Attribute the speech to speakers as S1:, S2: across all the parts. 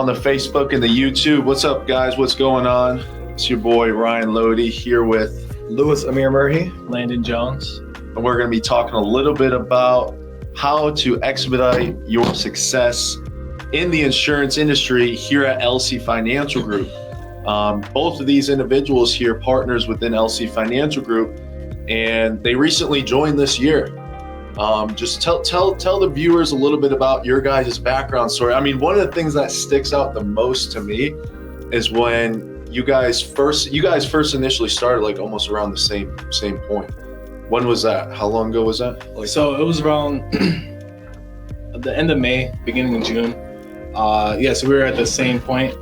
S1: on the Facebook and the YouTube. What's up, guys? What's going on? It's your boy Ryan Loede here with
S2: Amir Merhi,
S3: Landon Jones.
S1: And we're going to be talking a little bit about how to expedite your success in the insurance industry here at LC Financial Group. Both of these individuals here, partners within LC Financial Group, and they recently joined this year. Just tell the viewers a little bit about your guys' background story. I mean, one of the things that sticks out the most to me is when you guys first initially started, like almost around the same point. When was that? How long ago was that?
S3: So it was around the end of May, beginning of June. So we were at the same point,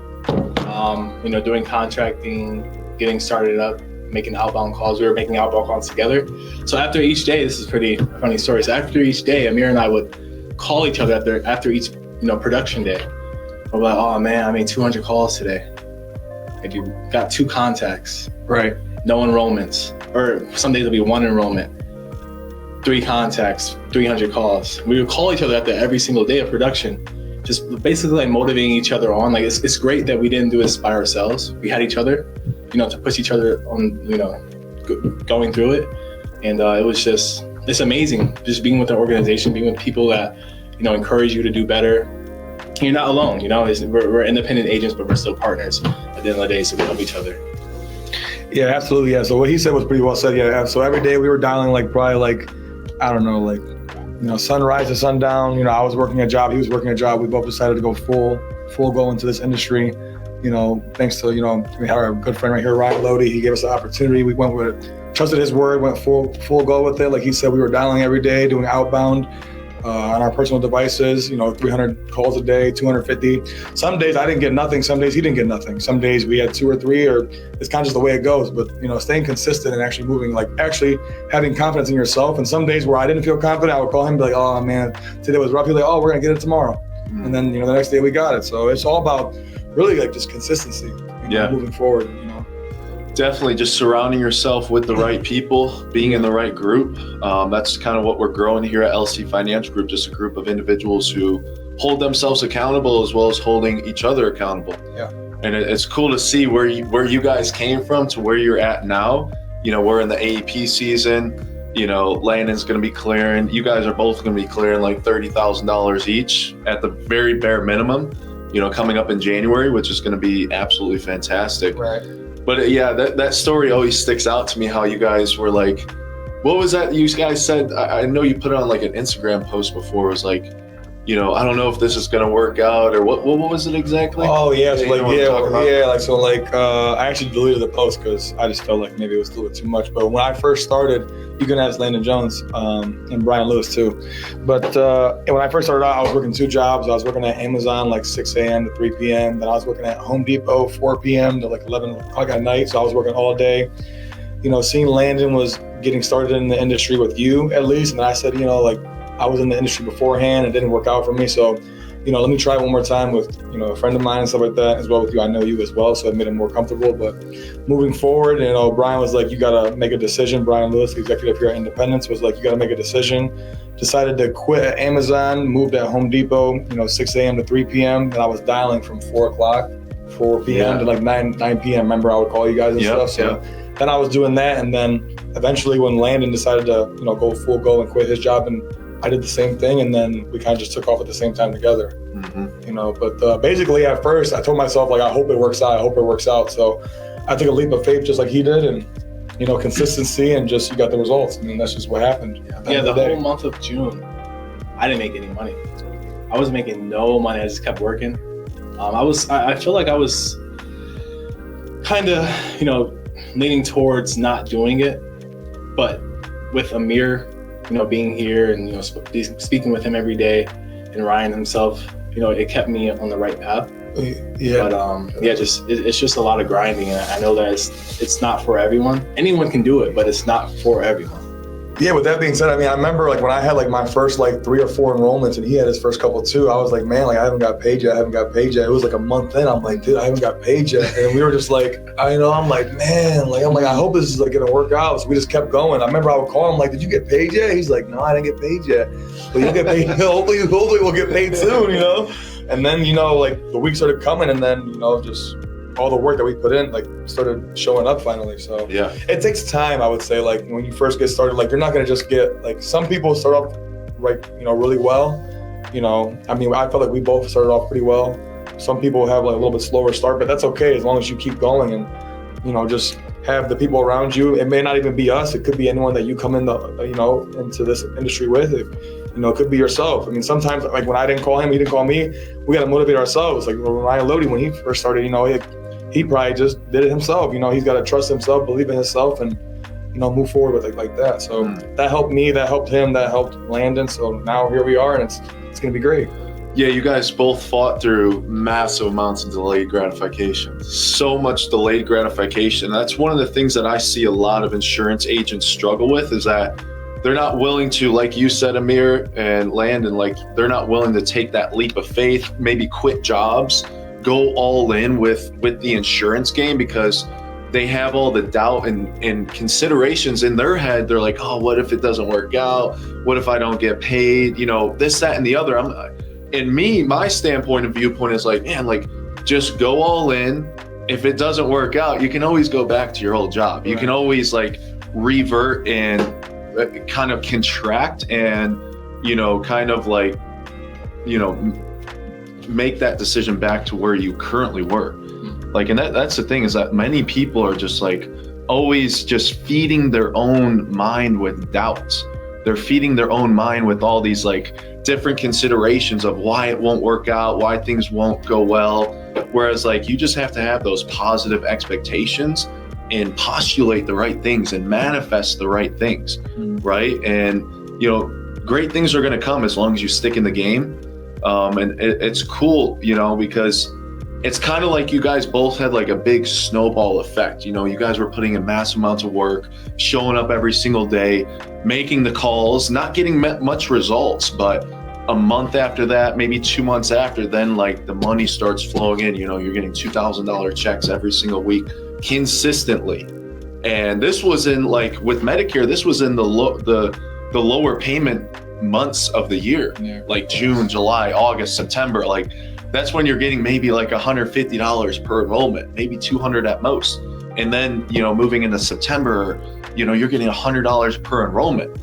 S3: doing contracting, getting started up, making outbound calls. We were making outbound calls together. So after each day, this is a pretty funny story. So after each day, Amir and I would call each other after each production day. We're like, oh man, I made 200 calls today. Like, you got 2 contacts.
S2: Right.
S3: No enrollments. Or some days it'll be 1 enrollment. 3 contacts, 300 calls. We would call each other after every single day of production, just basically like motivating each other on. Like, it's great that we didn't do this by ourselves. We had each other, to push each other on, going through it. And it's amazing just being with an organization, being with people that, encourage you to do better. You're not alone, we're independent agents, but we're still partners at the end of the day, so we help each other.
S2: Yeah, absolutely. Yeah. So what he said was pretty well said. Yeah. So every day we were dialing sunrise to sundown. I was working a job, he was working a job. We both decided to go full go into this industry. Thanks to, we have our good friend right here, Ryan Loede. He gave us the opportunity. We trusted his word, went full go with it. Like he said, we were dialing every day, doing outbound on our personal devices, 300 calls a day, 250. Some days I didn't get nothing. Some days he didn't get nothing. Some days we had 2 or 3, or it's kind of just the way it goes. But, staying consistent and actually moving, like actually having confidence in yourself. And some days where I didn't feel confident, I would call him and be like, oh man, today was rough. He'd be like, oh, we're going to get it tomorrow. Mm-hmm. And then, the next day we got it. So it's all about really like just consistency, moving forward,
S1: Definitely just surrounding yourself with the right people, being in the right group. That's kind of what we're growing here at LC Financial Group, just a group of individuals who hold themselves accountable as well as holding each other accountable.
S2: Yeah.
S1: And it's cool to see where you guys came from to where you're at now. We're in the AEP season. Landon's going to be clearing. You guys are both going to be clearing like $30,000 each at the very bare minimum, coming up in January, which is going to be absolutely fantastic.
S2: Right.
S1: But yeah, that story always sticks out to me, how you guys were like, what was that you guys said? I know you put it on like an Instagram post before. It was like, I don't know if this is going to work out, or what was it exactly?
S2: Oh yeah, so I actually deleted the post because I just felt like maybe it was a little bit too much. But when I first started, you can ask Landon Jones and Brian Lewis too. But when I first started out, I was working 2 jobs. I was working at Amazon like 6 a.m. to 3 p.m. Then I was working at Home Depot 4 p.m. to like 11 o'clock at night. So I was working all day. Seeing Landon was getting started in the industry with you at least. And I said, I was in the industry beforehand. It didn't work out for me. So, let me try one more time with, a friend of mine and stuff like that as well with you. I know you as well, so it made it more comfortable. But moving forward, Brian was like, you got to make a decision. Brian Lewis, the executive here at Independence, was like, you got to make a decision. Decided to quit at Amazon, moved at Home Depot, 6 a.m. to 3 p.m. And I was dialing from 4 p.m. to like 9 p.m. Remember, I would call you guys and stuff. So then I was doing that. And then eventually when Landon decided to, go full go and quit his job, and I did the same thing, and then we kind of just took off at the same time together. Mm-hmm. But basically at first I told myself, like, I hope it works out. So I took a leap of faith just like he did, and consistency, and just you got the results. I mean, that's just what happened.
S3: The whole month of June, I didn't make any money. I was making no money. I just kept working. I feel like I was kind of, leaning towards not doing it, but with Amir, being here and, speaking with him every day, and Ryan himself, it kept me on the right path.
S2: Yeah.
S3: But it's just a lot of grinding, and I know that it's not for everyone. Anyone can do it, but it's not for everyone.
S2: Yeah, with that being said, I mean, I remember like when I had like my first like 3 or 4 enrollments and he had his first couple too, I was like, man, like I haven't got paid yet. It was like a month in. I'm like, dude, I haven't got paid yet. And we were just like, I'm like, man, like, I hope this is like going to work out. So we just kept going. I remember I would call him like, did you get paid yet? He's like, no, I didn't get paid yet. But you'll get paid. Hopefully we'll get paid soon, And then, like the weeks started coming, and then, just all the work that we put in, like, started showing up finally. So
S1: Yeah.
S2: it takes time, I would say. Like, when you first get started, like, you're not going to just get, like, some people start off, really well. I mean, I felt like we both started off pretty well. Some people have, like, a little bit slower start, but that's okay as long as you keep going and, just have the people around you. It may not even be us. It could be anyone that you come in into this industry with. It could be yourself. I mean, sometimes, like, when I didn't call him, he didn't call me, we got to motivate ourselves. Like, Ryan Loede, when he first started, he probably just did it himself. He's got to trust himself, believe in himself, and, move forward with it like that. So that helped me, that helped him, that helped Landon. So now here we are, and it's going to be great.
S1: Yeah, you guys both fought through massive amounts of delayed gratification. So much delayed gratification. That's one of the things that I see a lot of insurance agents struggle with, is that they're not willing to, like you said, Amir and Landon, like, they're not willing to take that leap of faith, maybe quit jobs, go all in with the insurance game, because they have all the doubt and considerations in their head. They're like, oh, what if it doesn't work out? What if I don't get paid? This, that, and the other. My standpoint and viewpoint is like, man, like, just go all in. If it doesn't work out, you can always go back to your old job. You can always, like, revert and kind of contract and, kind of like, make that decision back to where you currently were. Like, and that's the thing, is that many people are just, like, always just feeding their own mind with doubts. They're feeding their own mind with all these, like, different considerations of why it won't work out, why things won't go well. Whereas, like, you just have to have those positive expectations and postulate the right things and manifest the right things, right? And, great things are going to come as long as you stick in the game. And it's cool, because it's kind of like you guys both had, like, a big snowball effect. You guys were putting in massive amounts of work, showing up every single day, making the calls, not getting much results, but a month after that, maybe 2 months after, then, like, the money starts flowing in. You're getting $2,000 checks every single week consistently. And this was in, like, with Medicare, this was in the lower payment months of the year, like June, July, August, September. Like, that's when you're getting maybe like $150 per enrollment, maybe $200 at most. And then, moving into September, you're getting $100 per enrollment.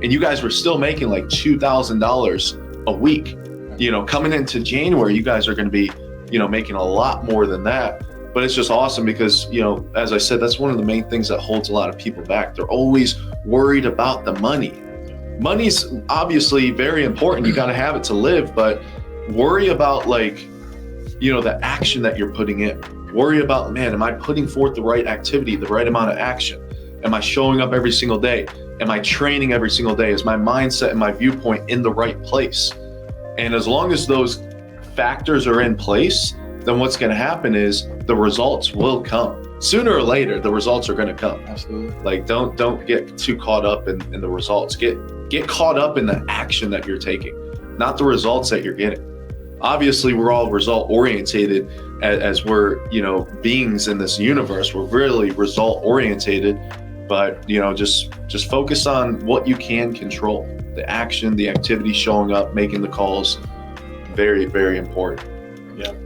S1: And you guys were still making like $2,000 a week. Coming into January, you guys are going to be, making a lot more than that. But it's just awesome because, as I said, that's one of the main things that holds a lot of people back. They're always worried about the money. Money's obviously very important. You got to have it to live, but worry about, like, the action that you're putting in. Worry about, man, am I putting forth the right activity, the right amount of action? Am I showing up every single day? Am I training every single day? Is my mindset and my viewpoint in the right place? And as long as those factors are in place, then what's going to happen is the results will come. Sooner or later, the results are going to come.
S2: Absolutely.
S1: Like, don't get too caught up in the results. Get caught up in the action that you're taking, not the results that you're getting. Obviously, we're all result orientated as we're, beings in this universe. We're really result orientated, but, just focus on what you can control. The action, the activity, showing up, making the calls, very, very important.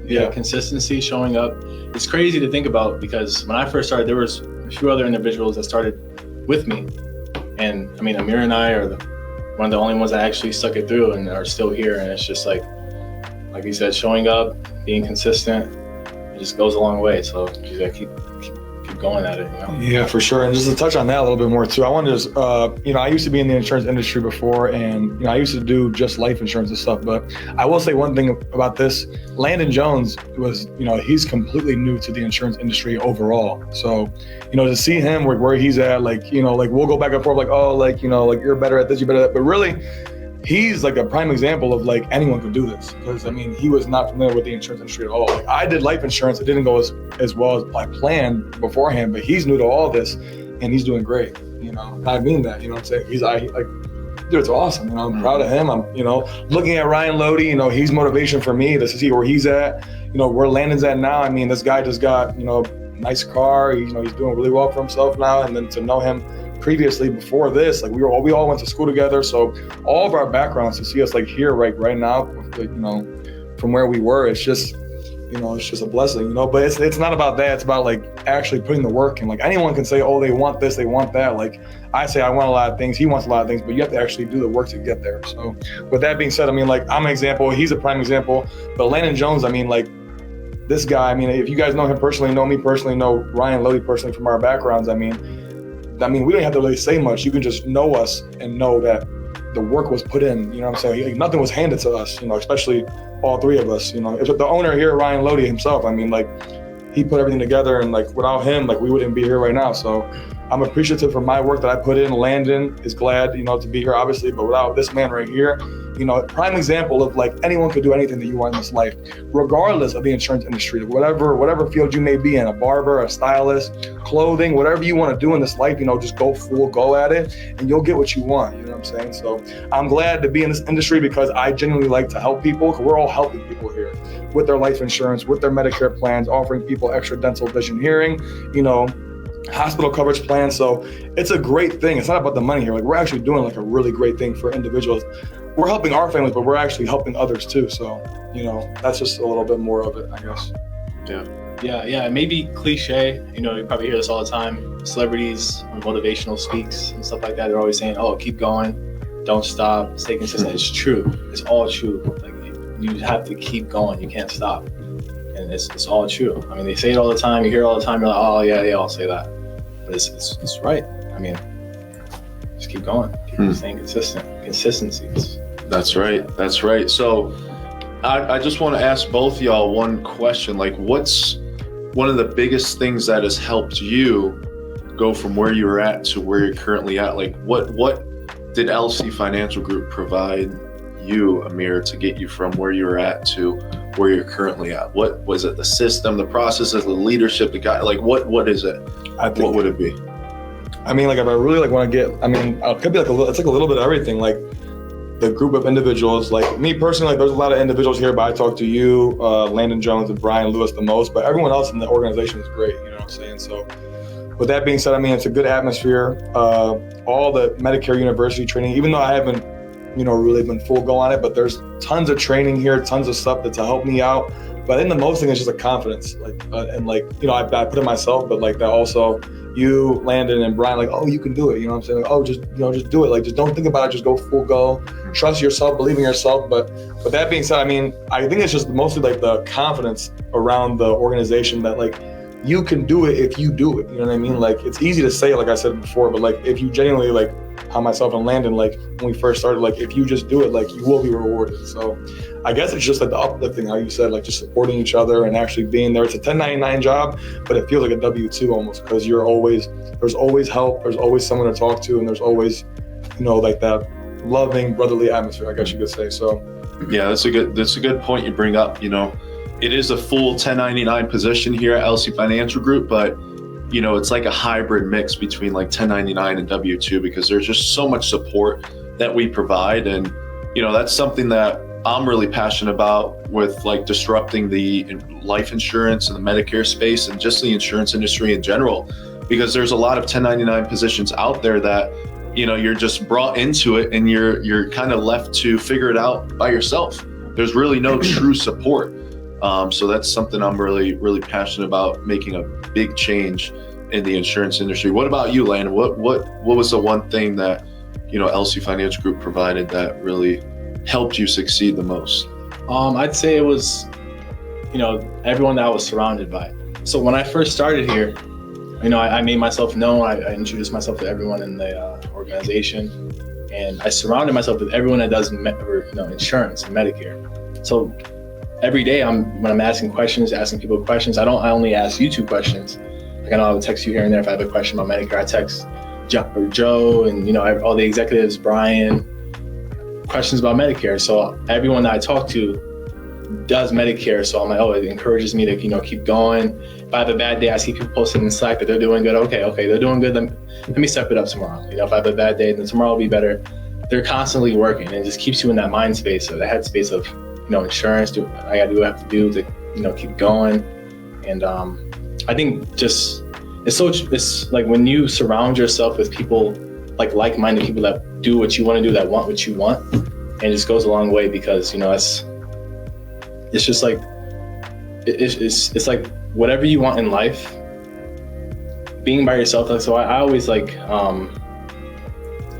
S3: Yeah. Consistency, showing up. It's crazy to think about, because when I first started, there was a few other individuals that started with me. And I mean, Amir and I are one of the only ones that actually stuck it through and are still here. And it's just like you said, showing up, being consistent, it just goes a long way. So you gotta keep going at it,
S2: Yeah, for sure. And just to touch on that a little bit more too, I wanted to, I used to be in the insurance industry before, and, I used to do just life insurance and stuff. But I will say one thing about this. Landon Jones was, he's completely new to the insurance industry overall. So, to see him where he's at, like, we'll go back and forth, like, oh, like, like, you're better at this, you're better at that. But really, he's like a prime example of, like, anyone could do this, because I mean, he was not familiar with the insurance industry at all. Like, I did life insurance, it didn't go as well as I planned beforehand, but he's new to all this and he's doing great. I mean that, what I'm saying? Dude, it's awesome. I'm proud of him. I'm, looking at Ryan Loede, he's motivation for me to see where he's at, where Landon's at now. I mean, this guy just got, nice car, he's doing really well for himself now. And then to know him previously before this, like, we all went to school together, so all of our backgrounds, to see us like here right now, like, from where we were. It's just, it's just a blessing, but it's not about that. It's about like actually putting the work in. Like anyone can say, oh, they want this, they want that. Like I say, I want a lot of things. He wants a lot of things, but you have to actually do the work to get there. So with that being said, I mean, like I'm an example, he's a prime example, but Landon Jones, I mean, like this guy, I mean, if you guys know him personally, know me personally, know Ryan Loede personally from our backgrounds, I mean, we don't have to really say much. You can just know us and know that the work was put in, you know what I'm saying? Like, nothing was handed to us, especially all three of us, If the owner here, Ryan Loede himself, I mean, like he put everything together, and like without him, like we wouldn't be here right now. So I'm appreciative for my work that I put in. Landon is glad, to be here, obviously, but without this man right here, prime example of like anyone could do anything that you want in this life, regardless of the insurance industry, whatever field you may be in, a barber, a stylist, clothing, whatever you want to do in this life, just go at it and you'll get what you want. You know what I'm saying? So I'm glad to be in this industry because I genuinely like to help people, because we're all helping people here with their life insurance, with their Medicare plans, offering people extra dental, vision, hearing, hospital coverage plans. So it's a great thing. It's not about the money here. Like we're actually doing like a really great thing for individuals. We're helping our families, but we're actually helping others too. So, that's just a little bit more of it, I guess.
S3: Yeah. It may be cliche. You probably hear this all the time. Celebrities on motivational speaks and stuff like that, they're always saying, oh, keep going. Don't stop. Stay consistent. It's true. It's all true. Like you have to keep going. You can't stop. And it's all true. I mean, they say it all the time. You hear it all the time. You're like, oh, yeah, they all say that. But it's right. I mean, just keep going. Keep staying consistent. Consistency.
S1: That's right. So I just want to ask both of y'all one question. Like, what's one of the biggest things that has helped you go from where you were at to where you're currently at? Like, what did LC Financial Group provide you, Amir, to get you from where you were at to where you're currently at? What was it? The system, the processes, the leadership, the guy? Like, what is it? What would it be?
S2: I mean, like, if I really want to get, I mean, it could be it's like a little bit of everything. Like the group of individuals, like me personally, like there's a lot of individuals here, but I talk to you, Landon Jones and Brian Lewis the most, but everyone else in the organization is great. You know what I'm saying? So with that being said, I mean, it's a good atmosphere. All the Medicare University training, even though I haven't, really been full go on it, but there's tons of training here, tons of stuff to help me out. But I think the most thing is just a confidence, I put it myself, but like that also you, Landon and Brian, like, oh, you can do it. You know what I'm saying? Like, oh, just do it. Like, just don't think about it. Just go full go. Trust yourself, believe in yourself. But that being said, I mean, I think it's just mostly like the confidence around the organization that like you can do it if you do it. You know what I mean? Like, it's easy to say, like I said before, but like if you genuinely, like how myself and Landon, like when we first started, like if you just do it, like you will be rewarded. So I guess it's just like the uplifting, how you said, like just supporting each other and actually being there. It's a 1099 job, but it feels like a W-2 almost, because there's always help, there's always someone to talk to, and there's always, like that loving brotherly atmosphere, I guess you could say. So
S1: yeah, that's a good point you bring up. It is a full 1099 position here at LC Financial Group, but it's like a hybrid mix between like 1099 and W-2, because there's just so much support that we provide. And, that's something that I'm really passionate about, with like disrupting the life insurance and the Medicare space and just the insurance industry in general, because there's a lot of 1099 positions out there that, you're just brought into it and you're kind of left to figure it out by yourself. There's really no true support. So that's something I'm really, really passionate about, making a big change in the insurance industry. What about you, Landon? What was the one thing that, LC Financial Group provided that really helped you succeed the most?
S3: I'd say it was, everyone that I was surrounded by. So when I first started here, I made myself known. I introduced myself to everyone in the organization, and I surrounded myself with everyone that does insurance and Medicare. So every day when I'm asking people questions, I only ask you two questions. Like I know I would text you here and there if I have a question about Medicare. I text Joe and all the executives, Brian, questions about Medicare. So everyone that I talk to does Medicare. So I'm like, oh, it encourages me to keep going. If I have a bad day, I see people posting in Slack that they're doing good. Okay, they're doing good. Let me step it up tomorrow. If I have a bad day, then tomorrow will be better. They're constantly working, and it just keeps you in that mind space, or the head space of insurance. I gotta do what I have to do to keep going. And I think just it's like when you surround yourself with people like-minded people that do what you want to do, that want what you want, and it just goes a long way, because it's just like, it's like whatever you want in life, being by yourself. Like, so I always like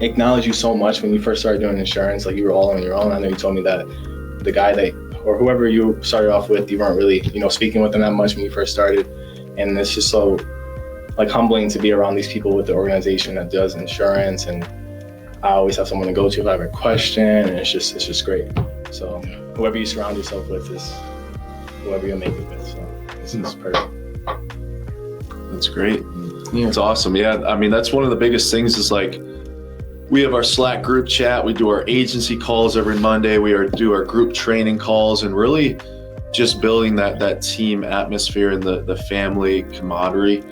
S3: acknowledge you so much when you first started doing insurance. Like, you were all on your own. I know you told me that the guy that, or whoever you started off with, you weren't really, speaking with them that much when you first started. And it's just so like humbling to be around these people with the organization that does insurance. And I always have someone to go to if I have a question, and it's just great. So whoever you surround yourself with is whoever you'll make it with. So this is perfect.
S1: That's great. Yeah. It's awesome. Yeah. I mean, that's one of the biggest things is like, we have our Slack group chat. We do our agency calls every Monday. We do our group training calls, and really just building that team atmosphere and the family camaraderie,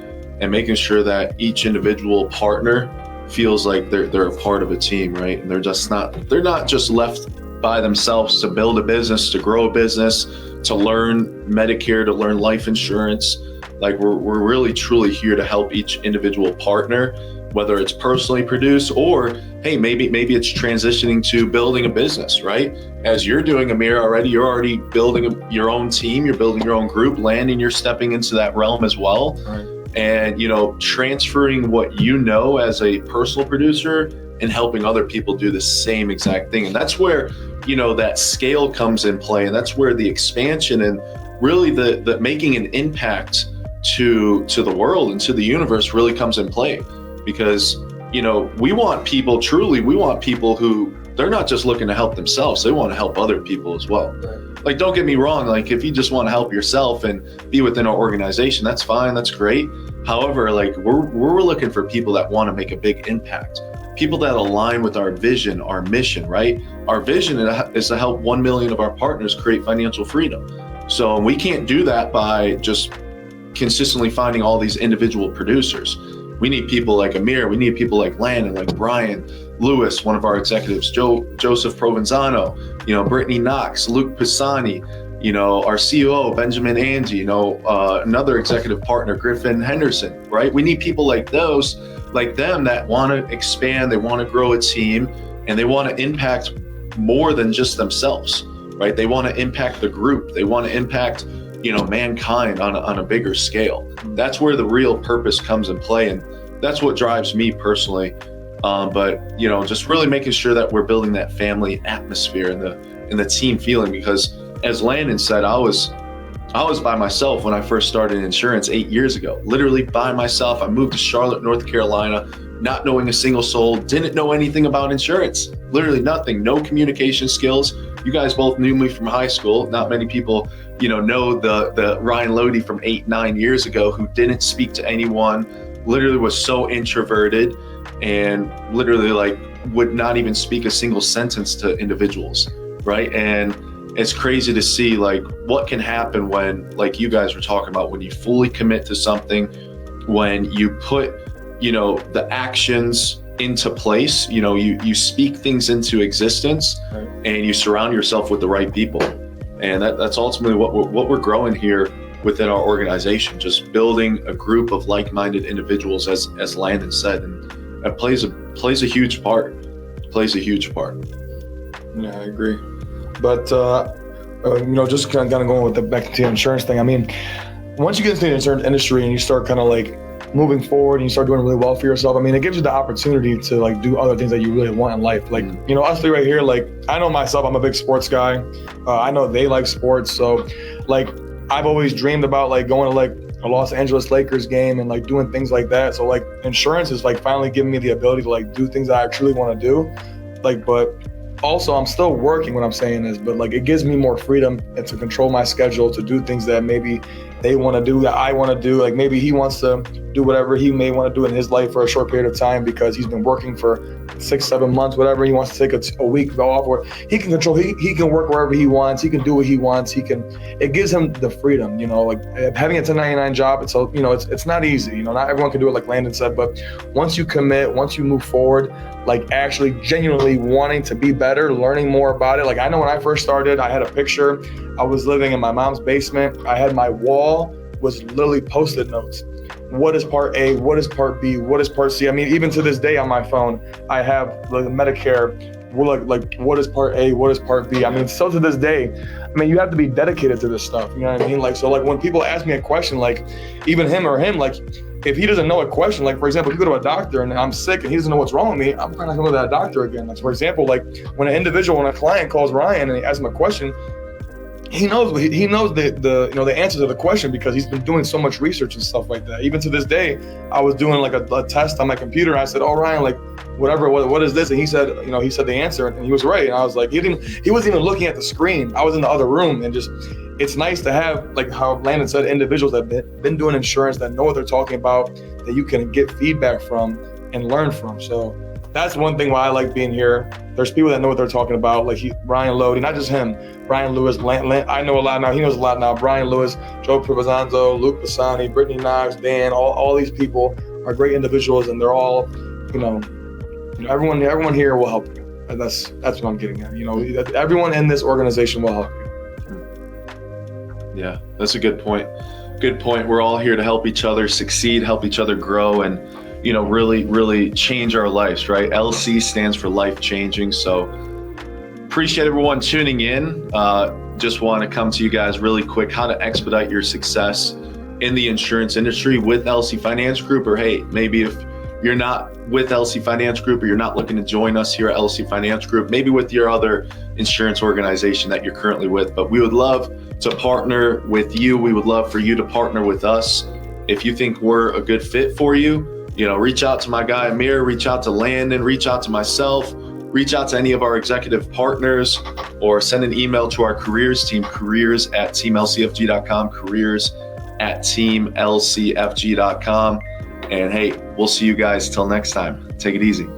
S1: and making sure that each individual partner feels like they're a part of a team, right? And they're not just left by themselves to build a business, to grow a business, to learn Medicare, to learn life insurance. Like, we're really truly here to help each individual partner, whether it's personally produced or, hey, maybe it's transitioning to building a business, right? As you're doing, Amir, already, you're already building your own team, you're building your own group. Landon, you're stepping into that realm as well.
S2: Right.
S1: And, transferring what you know as a personal producer and helping other people do the same exact thing. And that's where, that scale comes in play. And that's where the expansion and really the making an impact to the world and to the universe really comes in play. Because, we want people who, they're not just looking to help themselves, they want to help other people as well.
S2: Right.
S1: Like, don't get me wrong, like, if you just want to help yourself and be within our organization, that's fine, that's great. However, like, we're looking for people that want to make a big impact, people that align with our vision, our mission, right? Our vision is to help 1 million of our partners create financial freedom. So we can't do that by just consistently finding all these individual producers. We need people like Amir. We need people like Landon, like Brian Lewis, one of our executives, Joseph Provenzano, Brittany Knox, Luke Pisani, our COO, Benjamin Angie, another executive partner, Griffin Henderson, right? We need people like them that want to expand, they want to grow a team, and they want to impact more than just themselves, right? They want to impact the group. They want to impact mankind on a bigger scale. That's where the real purpose comes in play, and that's what drives me personally. But just really making sure that we're building that family atmosphere and the team feeling, because as Landon said, I was by myself when I first started insurance 8 years ago, literally by myself. I moved to Charlotte, North Carolina, not knowing a single soul, didn't know anything about insurance, literally nothing, no communication skills. You guys both knew me from high school. Not many people, know the Ryan Loede from 8-9 years ago, who didn't speak to anyone, literally was so introverted, and literally like would not even speak a single sentence to individuals, right? And it's crazy to see like what can happen when, like you guys were talking about, when you fully commit to something, when you put, the actions into place, you speak things into existence, right, and you surround yourself with the right people. And that's ultimately what we're growing here within our organization, just building a group of like-minded individuals, as Landon said, and it plays a huge part.
S2: Yeah, I agree. But just kind of going with back to the insurance thing. I mean, once you get into the insurance industry and you start kind of like moving forward and you start doing really well for yourself, I mean, it gives you the opportunity to like do other things that you really want in life. Like, us three right here, like, I know myself, I'm a big sports guy. I know they like sports. So like, I've always dreamed about like going to like a Los Angeles Lakers game and like doing things like that. So like, insurance is like finally giving me the ability to like do things that I truly want to do. Like, but also I'm still working, what I'm saying is, but like, it gives me more freedom and to control my schedule, to do things that maybe they want to do, that I want to do. Like, maybe he wants to do whatever he may want to do in his life for a short period of time because he's been working for 6-7 months, whatever. He wants to take a week off, or he can control, he can work wherever he wants. He can do what he wants. It gives him the freedom, like having a 1099 job. It's not easy, not everyone can do it, like Landon said, but once you commit, once you move forward, like actually genuinely wanting to be better, learning more about it. Like, I know when I first started, I had a picture. I was living in my mom's basement. I had my wall was literally Post-it notes. What is part A? What is part B? What is part C? I mean, even to this day on my phone, I have the Medicare we're like what is part A, what is part B? I mean, still to this day, I mean, you have to be dedicated to this stuff. You know what I mean? Like, so like when people ask me a question, like even him, like if he doesn't know a question, like for example, if you go to a doctor and I'm sick and he doesn't know what's wrong with me, I'm probably not gonna go to that doctor again. Like for example, like when a client calls Ryan and he asks him a question, he knows the answer to the question because he's been doing so much research and stuff like that. Even to this day, I was doing like a test on my computer and I said, "Oh Ryan, like what is this?" And he said the answer and he was right. And I was like, he wasn't even looking at the screen. I was in the other room. And just, it's nice to have, like how Landon said, individuals that have been doing insurance, that know what they're talking about, that you can get feedback from and learn from. So that's one thing why I like being here. There's people that know what they're talking about, like Ryan Loede, not just him, Brian Lewis, I know a lot now, he knows a lot now, Brian Lewis, Joe Provenzano, Luke Pisani, Brittany Knox, Dan, all these people are great individuals, and they're all, everyone here will help you. And that's what I'm getting at. Everyone in this organization will help you.
S1: Yeah, that's a good point. Good point. We're all here to help each other succeed, help each other grow, and really, really change our lives, right? LC stands for life changing. So appreciate everyone tuning in. Just want to come to you guys really quick, how to expedite your success in the insurance industry with LC Finance Group, or hey, maybe if you're not with LC Finance Group or you're not looking to join us here at LC Finance Group, maybe with your other insurance organization that you're currently with. But we would love to partner with you. We would love for you to partner with us. If you think we're a good fit for you, reach out to my guy Amir, reach out to Landon, reach out to myself, reach out to any of our executive partners, or send an email to our careers team, careers@teamlcfg.com, careers@teamlcfg.com. And hey, we'll see you guys till next time. Take it easy.